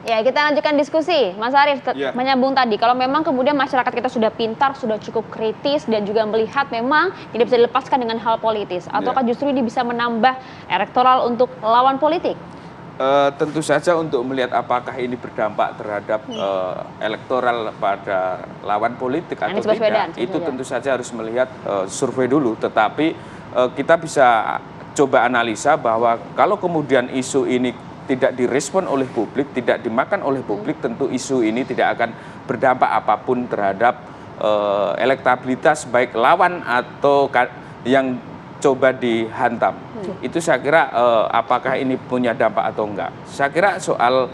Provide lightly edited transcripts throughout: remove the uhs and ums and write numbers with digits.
Ya, kita lanjutkan diskusi. Mas Arief, menyambung tadi, kalau memang kemudian masyarakat kita sudah pintar, sudah cukup kritis, dan juga melihat memang tidak bisa dilepaskan dengan hal politis, ataukah justru ini bisa menambah elektoral untuk lawan politik? Tentu saja untuk melihat apakah ini berdampak terhadap elektoral pada lawan politik atau tidak, itu tentu saja harus melihat survei dulu. Tetapi kita bisa coba analisa bahwa kalau kemudian isu ini tidak direspon oleh publik, tidak dimakan oleh publik, tentu isu ini tidak akan berdampak apapun terhadap elektabilitas baik lawan atau yang coba dihantam. Itu saya kira apakah ini punya dampak atau enggak. Saya kira soal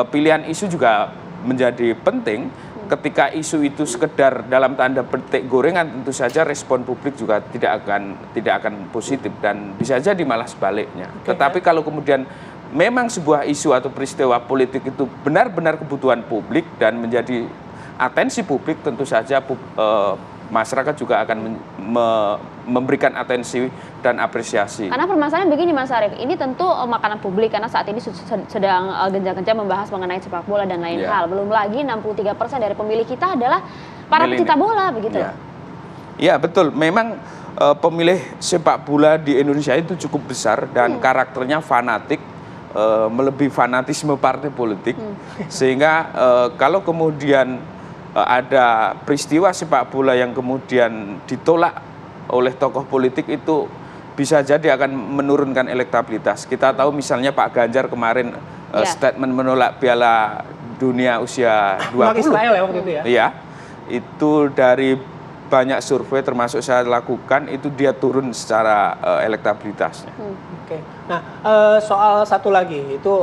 pilihan isu juga menjadi penting. Ketika isu itu sekedar dalam tanda petik gorengan, tentu saja respon publik juga tidak akan positif dan bisa jadi malah sebaliknya. Tetapi kalau kemudian memang sebuah isu atau peristiwa politik itu benar-benar kebutuhan publik dan menjadi atensi publik, tentu saja masyarakat juga akan memberikan atensi dan apresiasi. Karena permasalahan begini Mas Arief, ini tentu makanan publik karena saat ini sedang gencar-gencar membahas mengenai sepak bola dan lain hal. Belum lagi 63% dari pemilih kita adalah para pecinta bola, begitu. Iya, betul. Memang pemilih sepak bola di Indonesia itu cukup besar dan karakternya fanatik, melebihi fanatisme partai politik. Sehingga kalau kemudian ada peristiwa sepak bola yang kemudian ditolak oleh tokoh politik, itu bisa jadi akan menurunkan elektabilitas. Kita tahu misalnya Pak Ganjar kemarin statement menolak Piala Dunia usia 20. Israel ya waktu itu ya? Iya, itu dari banyak survei termasuk saya lakukan, itu dia turun secara elektabilitasnya. Oke. Nah, soal satu lagi itu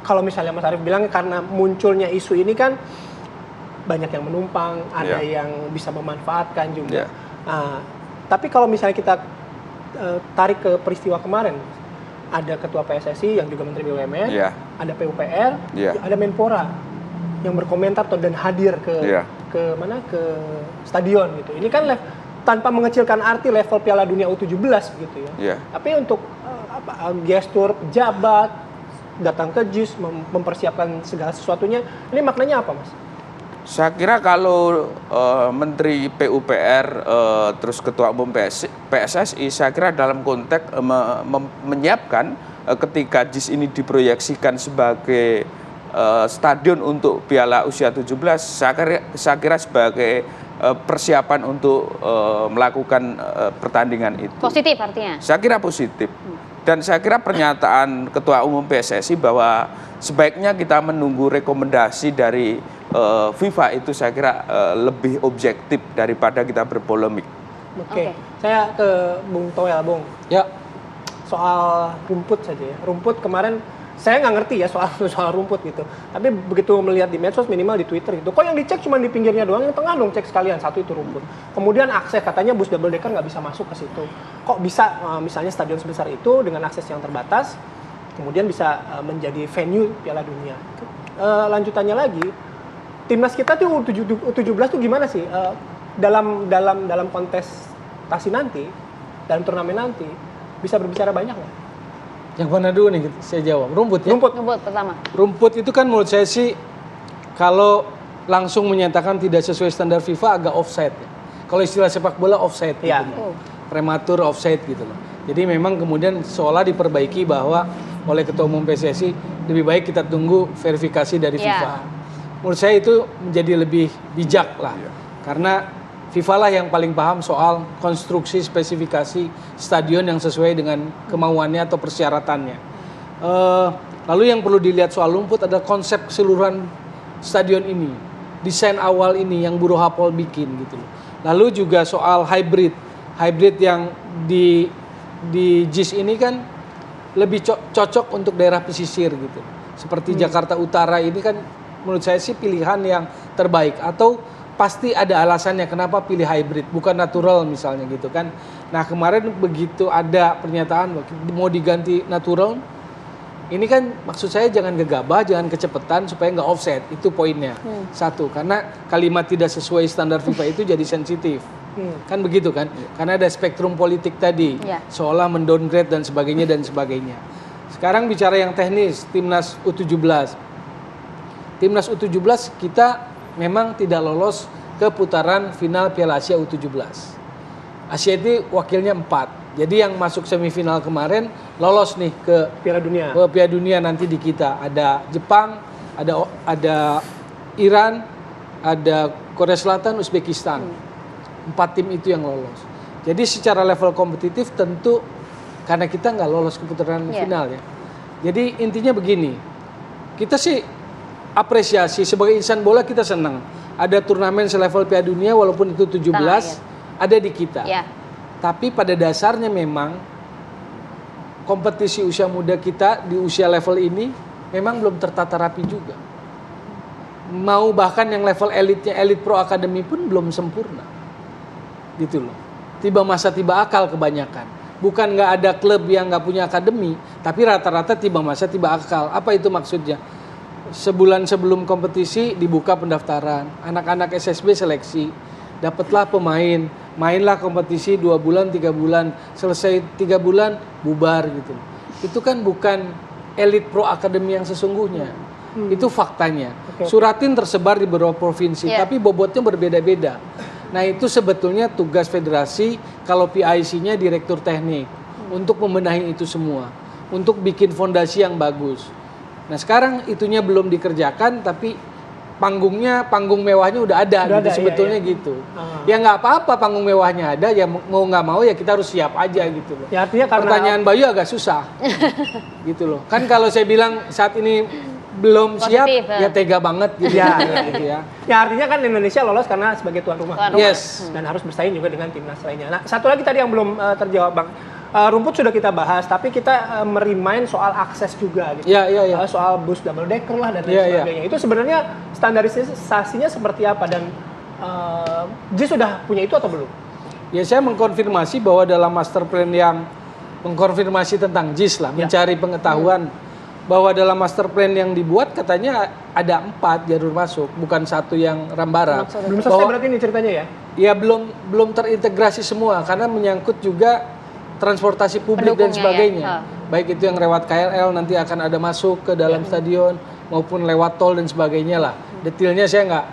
kalau misalnya Mas Arief bilang karena munculnya isu ini kan banyak yang menumpang, ada yang bisa memanfaatkan juga. Tapi kalau misalnya kita tarik ke peristiwa kemarin, ada Ketua PSSI yang juga Menteri BUMN, ada PUPR, ada Menpora yang berkomentar dan hadir ke stadion gitu. Ini kan tanpa mengecilkan arti level Piala Dunia U17 gitu ya. Tapi untuk gestur pejabat datang ke JIS mempersiapkan segala sesuatunya, ini maknanya apa, Mas? Saya kira kalau Menteri PUPR terus Ketua Umum PSSI, saya kira dalam konteks menyiapkan ketika JIS ini diproyeksikan sebagai stadion untuk Piala Usia 17, saya kira sebagai persiapan untuk melakukan pertandingan itu. Positif artinya? Saya kira positif. Dan saya kira pernyataan Ketua Umum PSSI bahwa sebaiknya kita menunggu rekomendasi dari FIFA itu saya kira lebih objektif daripada kita berpolemik. Oke. Saya ke Bung Toel, Bung. Ya. Soal rumput saja ya. Rumput kemarin saya nggak ngerti ya soal rumput gitu. Tapi begitu melihat di medsos, minimal di Twitter gitu, kok yang dicek cuma di pinggirnya doang, yang tengah dong cek sekalian, satu itu rumput. Kemudian akses, katanya bus double decker nggak bisa masuk ke situ. Kok bisa misalnya stadion sebesar itu dengan akses yang terbatas, kemudian bisa menjadi venue Piala Dunia. Lanjutannya lagi, timnas kita tuh U17 tuh gimana sih dalam kontestasi nanti, dalam turnamen nanti bisa berbicara banyak nggak? Yang mana dulu nih saya jawab? Rumput ya? Rumput pertama. Rumput itu kan menurut saya sih kalau langsung menyatakan tidak sesuai standar FIFA agak offside ya. Kalau istilah sepak bola offside gitu. Prematur offside gitu loh. Jadi memang kemudian seolah diperbaiki bahwa oleh Ketua Umum PSSI lebih baik kita tunggu verifikasi dari FIFA. Menurut saya itu menjadi lebih bijak lah. Karena FIFA lah yang paling paham soal konstruksi spesifikasi stadion yang sesuai dengan kemauannya atau persyaratannya. Lalu yang perlu dilihat soal rumput ada konsep keseluruhan stadion ini, desain awal ini yang Buro Hapol bikin gitu. Lalu juga soal hybrid yang di JIS ini kan lebih cocok untuk daerah pesisir gitu. Seperti Jakarta Utara ini kan menurut saya sih pilihan yang terbaik, atau pasti ada alasannya kenapa pilih hybrid, bukan natural misalnya gitu kan. Nah kemarin begitu ada pernyataan mau diganti natural, ini kan maksud saya jangan gegabah, jangan kecepatan supaya nggak offset, itu poinnya. Satu, karena kalimat tidak sesuai standar FIFA itu jadi sensitif. Kan begitu kan, karena ada spektrum politik tadi, seolah mendowngrade dan sebagainya dan sebagainya. Sekarang bicara yang teknis, timnas U17. Timnas U17 kita memang tidak lolos ke putaran final Piala Asia U17. Asia itu wakilnya 4. Jadi yang masuk semifinal kemarin lolos nih ke Piala Dunia. Ke Piala Dunia nanti di kita. Ada Jepang, ada Iran, ada Korea Selatan, Uzbekistan. 4 tim itu yang lolos. Jadi secara level kompetitif tentu karena kita nggak lolos ke putaran final ya. Jadi intinya begini, kita sih apresiasi sebagai insan bola kita senang. Ada turnamen selevel Piala Dunia walaupun itu 17 ada di kita. Yeah. Tapi pada dasarnya memang kompetisi usia muda kita di usia level ini memang belum tertata rapi juga. Mau bahkan yang level elitnya, elit pro academy pun belum sempurna. Gitu loh. Tiba masa tiba akal kebanyakan. Bukan nggak ada klub yang nggak punya akademi, tapi rata-rata tiba masa tiba akal. Apa itu maksudnya? Sebulan sebelum kompetisi dibuka pendaftaran, anak-anak SSB seleksi, dapatlah pemain, mainlah kompetisi 2 bulan, 3 bulan, selesai 3 bulan bubar gitu. Itu kan bukan elit pro academy yang sesungguhnya. Itu faktanya. Suratin tersebar di beberapa provinsi, tapi bobotnya berbeda-beda. Nah itu sebetulnya tugas federasi kalau PIC-nya direktur teknik untuk membenahi itu semua, untuk bikin fondasi yang bagus. Nah sekarang itunya belum dikerjakan, tapi panggung mewahnya udah ada gitu, sebetulnya gitu. Ya nggak apa-apa panggung mewahnya ada, ya mau nggak mau ya kita harus siap aja gitu loh. Ya, artinya karena pertanyaan Bayu agak susah, gitu loh. Kan kalau saya bilang saat ini belum siap, ya tega banget gitu ya. Ya artinya kan Indonesia lolos karena sebagai tuan rumah. Yes. Dan harus bersaing juga dengan timnas lainnya. Nah satu lagi tadi yang belum terjawab Bang. Rumput sudah kita bahas, tapi kita merimain soal akses juga gitu. Soal bus double decker lah dan lain sebagainya. Itu sebenarnya standarisasinya seperti apa dan JIS sudah punya itu atau belum? Ya saya mengkonfirmasi bahwa dalam master plan yang mengkonfirmasi tentang JIS lah, mencari pengetahuan bahwa dalam master plan yang dibuat katanya ada 4 jalur masuk, bukan 1 yang Rambara. Belum selesai berarti ini ceritanya ya? Ya belum terintegrasi semua karena menyangkut juga transportasi publik dan sebagainya. Baik itu yang lewat KRL nanti akan ada masuk ke dalam stadion maupun lewat tol dan sebagainya lah. Detailnya saya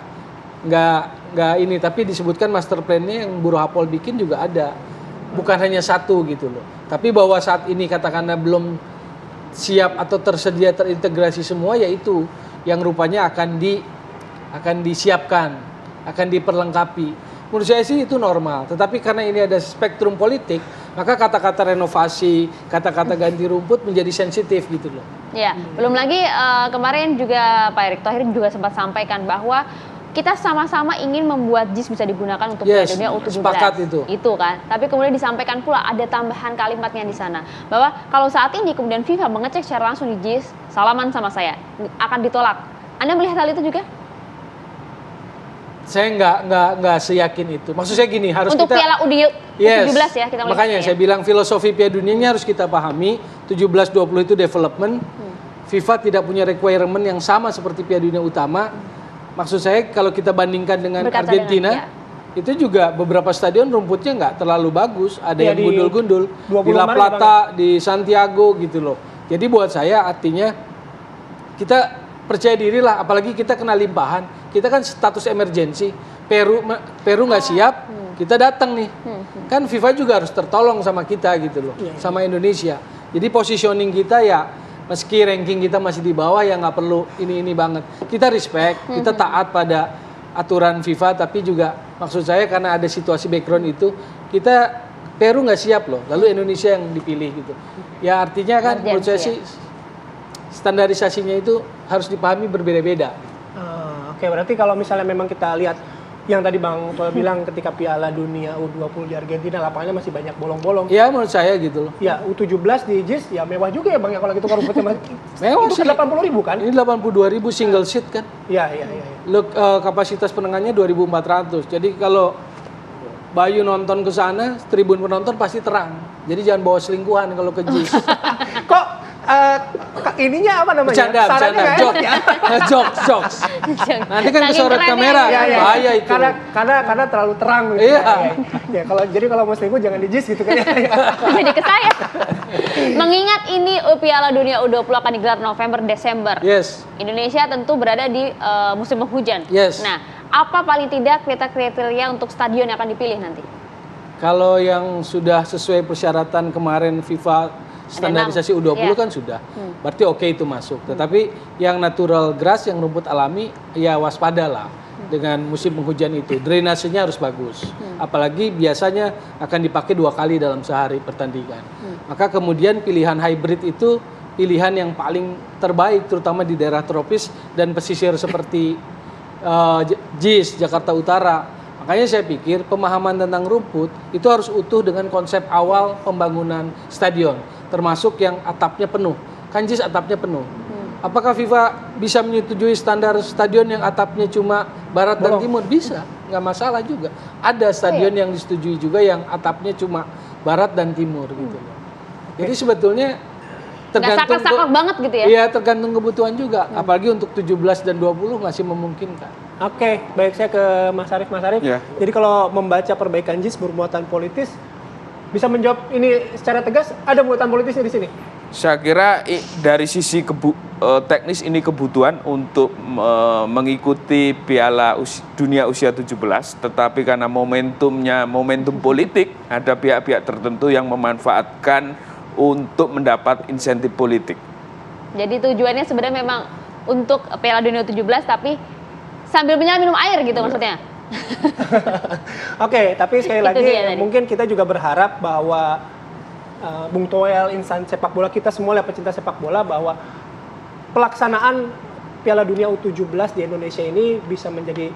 nggak ini, tapi disebutkan master plan-nya yang Buruh Hapol bikin juga ada. Bukan hanya 1 gitu loh. Tapi bahwa saat ini katakanlah belum siap atau tersedia terintegrasi semua, yaitu yang rupanya akan disiapkan, akan diperlengkapi. Menurut saya sih itu normal, tetapi karena ini ada spektrum politik, maka kata-kata renovasi, kata-kata ganti rumput menjadi sensitif gitu loh. Ya, belum lagi kemarin juga Pak Erick Thohir juga sempat sampaikan bahwa kita sama-sama ingin membuat JIS bisa digunakan untuk Piala Dunia U17. Sepakat itu kan. Tapi kemudian disampaikan pula ada tambahan kalimatnya di sana bahwa kalau saat ini kemudian FIFA mengecek secara langsung di JIS, salaman sama saya akan ditolak. Anda melihat hal itu juga? Saya nggak seyakin itu. Maksud saya gini, harus untuk kita Piala U17 ya kita makanya saya bilang filosofi Piala Dunianya harus kita pahami. 17-20 itu development. FIFA tidak punya requirement yang sama seperti Piala Dunia utama. Maksud saya kalau kita bandingkan dengan Argentina, itu juga beberapa stadion rumputnya nggak terlalu bagus. Ada yang gundul-gundul di La Plata, di Santiago gitu loh. Jadi buat saya artinya kita percaya diri lah, apalagi kita kena limpahan. Kita kan status emergensi. Peru nggak siap, kita datang nih. Kan FIFA juga harus tertolong sama kita gitu loh, sama Indonesia. Jadi positioning kita ya, meski ranking kita masih di bawah ya nggak perlu ini banget. Kita respect, kita taat pada aturan FIFA, tapi juga maksud saya karena ada situasi background itu, kita Peru nggak siap loh, lalu Indonesia yang dipilih gitu. Ya artinya kan menurut saya sih standarisasinya itu harus dipahami berbeda-beda. Oke, berarti kalau misalnya memang kita lihat yang tadi Bang Toel bilang ketika Piala Dunia U20 di Argentina lapangannya masih banyak bolong-bolong. Ya menurut saya gitu loh. Ya U17 di JIS ya mewah juga ya Bang ya kalau gitu kan rumputnya masih mewah itu sih. 80.000 kan? Ini 82.000 single seat kan? Iya. Look, kapasitas penengahnya 2.400. Jadi kalau Bayu nonton ke sana, tribun penonton pasti terang. Jadi jangan bawa selingkuhan kalau ke JIS. Kok ininya apa namanya? Bercanda, jokes. Nanti kan kesorot kamera, bahaya itu. Karena terlalu terang gitu. Iya. Ya, kalau mau selingkuh jangan di jis gitu kan. Jadi ke saya. Mengingat ini Piala Dunia U20 akan digelar November-Desember. Yes. Indonesia tentu berada di musim penghujan. Yes. Nah, apa paling tidak kriteria untuk stadion yang akan dipilih nanti? Kalau yang sudah sesuai persyaratan kemarin FIFA standarisasi U20 kan sudah. Berarti oke itu masuk. Tetapi yang natural grass, yang rumput alami, ya waspadalah dengan musim penghujan itu. Drainasenya harus bagus. Apalagi biasanya akan dipakai 2 kali dalam sehari pertandingan. Maka kemudian pilihan hybrid itu pilihan yang paling terbaik, terutama di daerah tropis dan pesisir seperti JIS, Jakarta Utara. Makanya saya pikir pemahaman tentang rumput itu harus utuh dengan konsep awal pembangunan stadion, termasuk yang atapnya penuh. Kan JIS atapnya penuh. Apakah FIFA bisa menyetujui standar stadion yang atapnya cuma barat dan timur? Bisa, nggak masalah juga. Ada stadion yang disetujui juga yang atapnya cuma barat dan timur gitu. Jadi sebetulnya tergantung saklek banget gitu ya? Iya, tergantung kebutuhan juga. Apalagi untuk 17 dan 20 masih memungkinkan. Oke, baik, saya ke Mas Arief. Yeah. Jadi kalau membaca perbaikan JIS bermuatan politis, bisa menjawab ini secara tegas, ada muatan politisnya di sini? Saya kira dari sisi teknis ini kebutuhan untuk mengikuti Piala Dunia usia 17, tetapi karena momentum politik, ada pihak-pihak tertentu yang memanfaatkan untuk mendapat insentif politik. Jadi tujuannya sebenarnya memang untuk Piala Dunia 17, tapi sambil menyelam minum air gitu maksudnya. Oke, tapi sekali lagi mungkin kita juga berharap bahwa Bung Toel, insan sepak bola, kita semua pecinta sepak bola, bahwa pelaksanaan Piala Dunia U17 di Indonesia ini bisa menjadi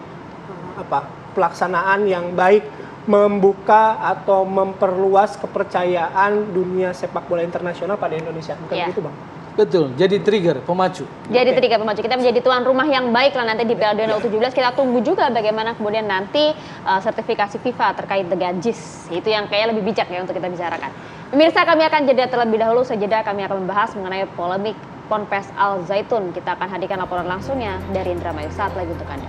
pelaksanaan yang baik, membuka atau memperluas kepercayaan dunia sepak bola internasional pada Indonesia. Bukan begitu, Bang? Betul, jadi trigger, pemacu. Jadi trigger, pemacu. Kita menjadi tuan rumah yang baik lah nanti di Piala Dunia U17. Kita tunggu juga bagaimana kemudian nanti sertifikasi FIFA terkait dengan JIS. Itu yang kayak lebih bijak ya untuk kita bicarakan. Pemirsa, kami akan jeda terlebih dahulu. Sejeda kami akan membahas mengenai polemik Ponpes Al Zaitun. Kita akan hadirkan laporan langsungnya dari Indramayu saat lagi untuk Anda.